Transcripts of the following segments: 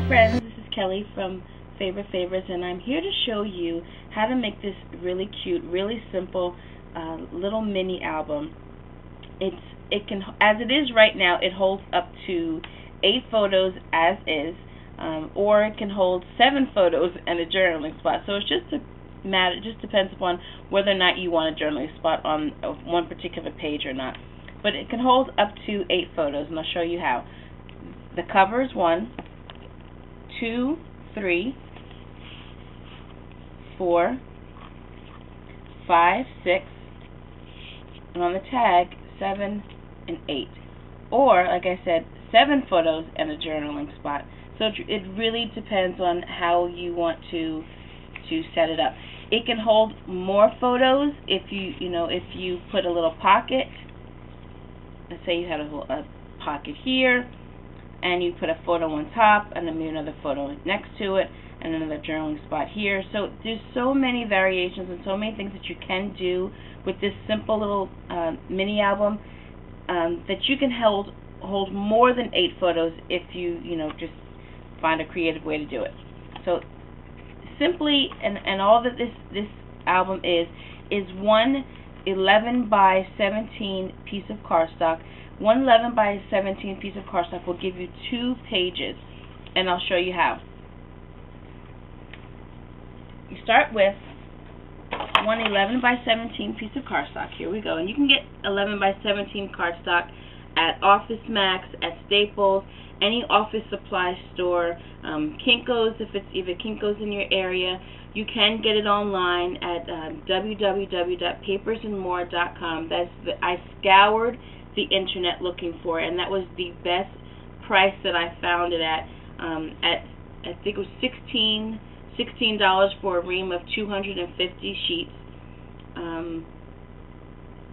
friends, this is Kelly from Favorite Favorites, and I'm here to show you how to make this really cute, really simple little mini album. It can, as it is right now, it holds up to 8 photos as is, or it can hold 7 photos and a journaling spot. So it's just it just depends upon whether or not you want a journaling spot on one particular page or not. But it can hold up to 8 photos, and I'll show you how. The cover is 1, 2, 3, 4, 5, 6, and on the tag 7 and 8. Or, like I said, 7 photos and a journaling spot. So it really depends on how you want to set it up. It can hold more photos if you put a little pocket. Let's say you had a pocket here, and you put a photo on top, and then another photo next to it, and another journaling spot here. So there's so many variations and so many things that you can do with this simple little mini album that you can hold more than 8 photos if you just find a creative way to do it. So simply, and all that this album is one 11 by 17 piece of cardstock. One 11 by 17 piece of cardstock will give you 2 pages, and I'll show you how. You start with one 11 by 17 piece of cardstock. Here we go, and you can get 11 by 17 cardstock at Office Max, at Staples, any office supply store, Kinko's if Kinko's in your area. You can get it online at www.papersandmore.com. I scoured the internet looking for it, and that was the best price that I found it at I think it was $16 for a ream of 250 sheets.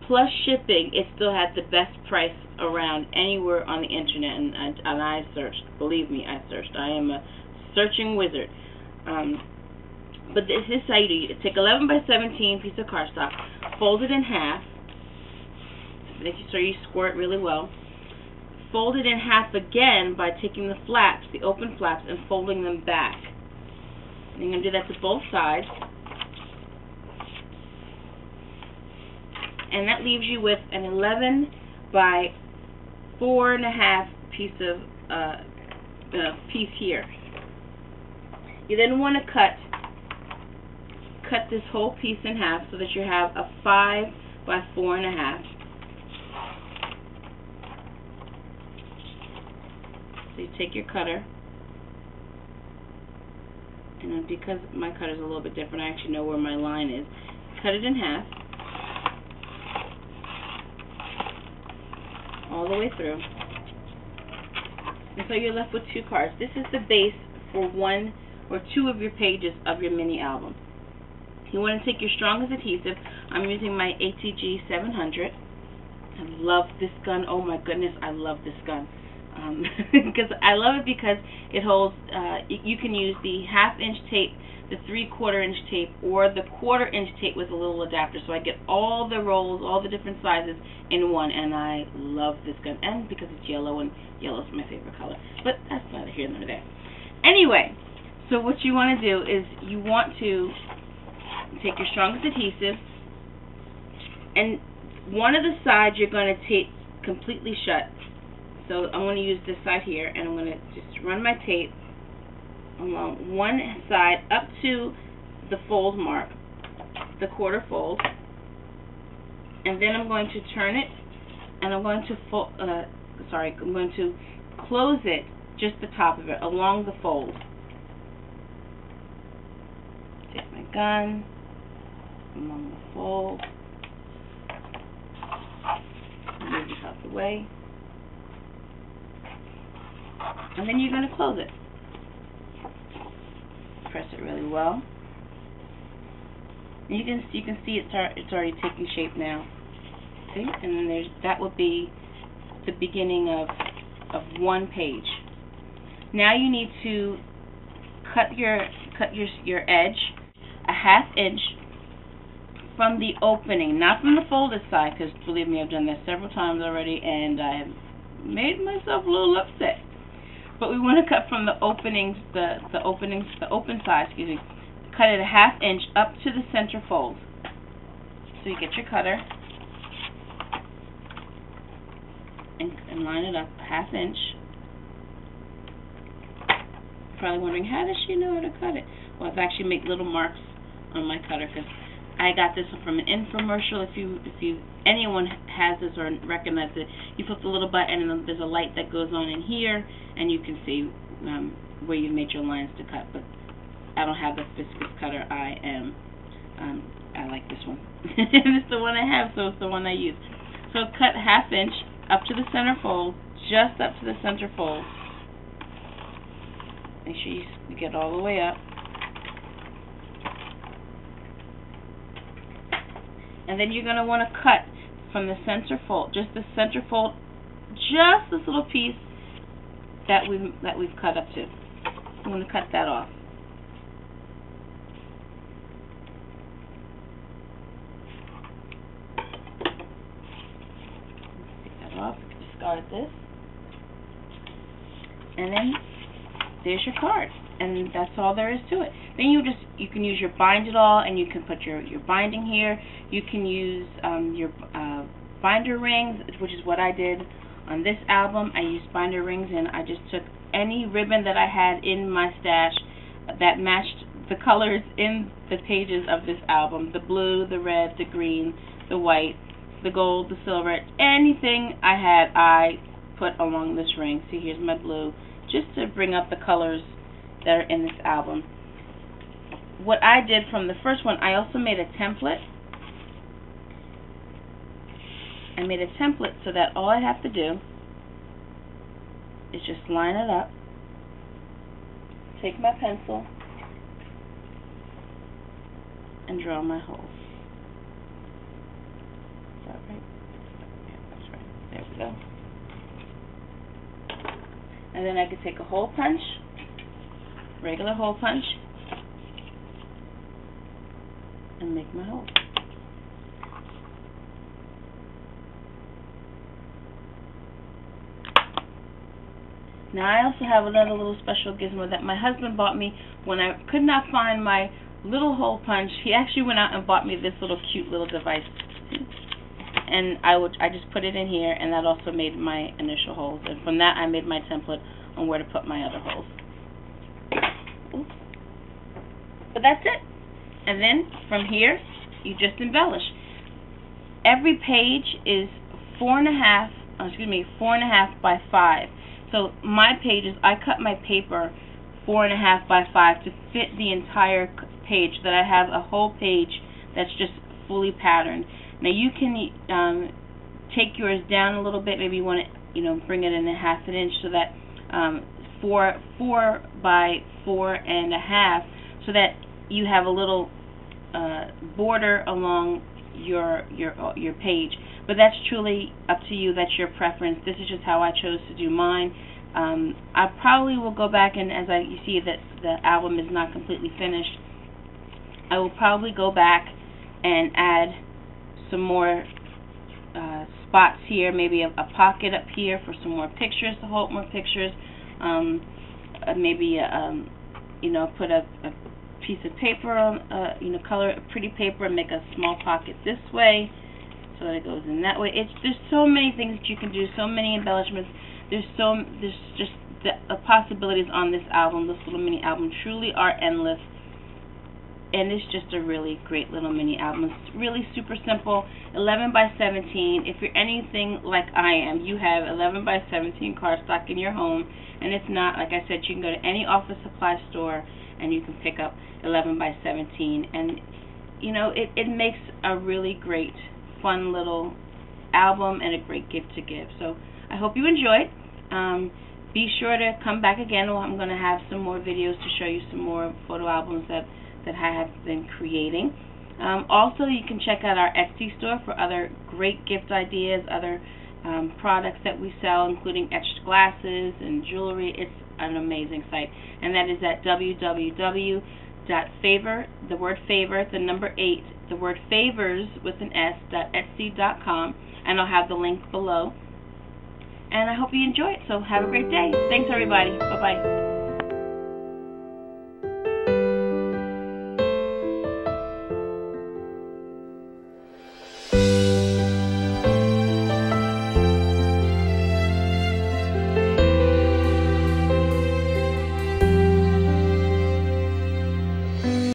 Plus shipping, it still had the best price around anywhere on the internet, and I searched. Believe me, I searched. I am a searching wizard. But this is how you do it. Take 11 by 17 piece of cardstock, fold it in half, making sure you score it really well. Fold it in half again by taking the flaps, the open flaps, and folding them back. And you're going to do that to both sides. And that leaves you with an 11 by 4.5 piece here. You then want to cut this whole piece in half so that you have a 5 by 4.5. So you take your cutter, and because my cutter is a little bit different, I actually know where my line is. Cut it in half, all the way through, and so you're left with 2 cards. This is the base for 1 or 2 of your pages of your mini album. You want to take your strongest adhesive. I'm using my ATG 700. I love this gun. Oh my goodness, I love this gun. Because I love it because it holds. You can use the 1/2 inch tape, the 3/4 inch tape, or the 1/4 inch tape with a little adapter. So I get all the rolls, all the different sizes in one, and I love this gun. And because it's yellow, and yellow is my favorite color. But that's neither here nor there. Anyway, so what you want to do is you want to take your strongest adhesive, and one of the sides you're going to tape completely shut. So I'm going to use this side here, and I'm going to just run my tape along one side up to the fold mark, the 1/4 fold, and then I'm going to turn it, and I'm going to I'm going to close it, just the top of it, along the fold. Take my gun along the fold, move this out the way, and then you're going to close it. Press it really well. And you can see it's already taking shape now. See, and then that will be the beginning of 1 page. Now you need to cut your edge a 1/2 inch from the opening, not from the folded side, because believe me, I've done that several times already, and I have made myself a little upset. but we want to cut from the openings, the open side, excuse me. Cut it a 1/2 inch up to the center fold. So you get your cutter and line it up a 1/2 inch. Probably wondering, how does she know how to cut it? Well, I've actually made little marks on my cutter because I got this from an infomercial. If anyone has this or recognizes it, you flip the little button and there's a light that goes on in here, and you can see where you made your lines to cut. But I don't have the viscous cutter. I like this one. It's the one I have, so it's the one I use. So cut 1/2 inch up to the center fold, just up to the center fold. Make sure you get all the way up. And then you're going to want to cut from the center fold, just the center fold, just this little piece that we've cut up to. I'm going to cut that off. Take that off. Discard this. And then there's your card, and that's all there is to it. Then you can use your bind it all, and you can put your binding here. You can use your binder rings, which is what I did on this album. I used binder rings, and I just took any ribbon that I had in my stash that matched the colors in the pages of this album: the blue, the red, the green, the white, the gold, the silver. Anything I had, I put along this ring. See, here's my blue, just to bring up the colors that are in this album. What I did from the first one, I also made a template. I made a template so that all I have to do is just line it up, take my pencil, and draw my holes. Is that right? Yeah, that's right. There we go. And then I could take a hole punch, regular hole punch, and make my hole. Now I also have another little special gizmo that my husband bought me when I could not find my little hole punch. He actually went out and bought me this little cute little device. And I just put it in here, and that also made my initial holes. And from that, I made my template on where to put my other holes. Oops. But that's it. And then from here, you just embellish. Every page is 4.5 by 5. So my pages, I cut my paper 4.5 by 5 to fit the entire page. That I have a whole page that's just fully patterned. Now you can take yours down a little bit. Maybe you want to, bring it in a 1/2 inch so that 4 by 4.5, so that you have a little border along your page. But that's truly up to you. That's your preference. This is just how I chose to do mine. I probably will go back, and as you see that the album is not completely finished, I will probably go back and add some more spots here, maybe a pocket up here for some more pictures, to hold more pictures. Maybe put a piece of paper on, color a pretty paper and make a small pocket this way so that it goes in that way. There's so many things that you can do, so many embellishments. There's just the possibilities on this album, this little mini album, truly are endless. And it's just a really great little mini album. It's really super simple, 11 by 17. If you're anything like I am, you have 11 by 17 cardstock in your home. And if not, like I said, you can go to any office supply store and you can pick up 11 by 17. And, it makes a really great, fun little album and a great gift to give. So I hope you enjoyed. Be sure to come back again. I'm going to have some more videos to show you some more photo albums that I have been creating. Also, you can check out our Etsy store for other great gift ideas, other products that we sell, including etched glasses and jewelry. It's an amazing site. And that is at www.favor, the word favor, the number 8, the word favors with an S, .etsy.com. And I'll have the link below. and I hope you enjoy it. So have a great day. Thanks, everybody. Bye-bye.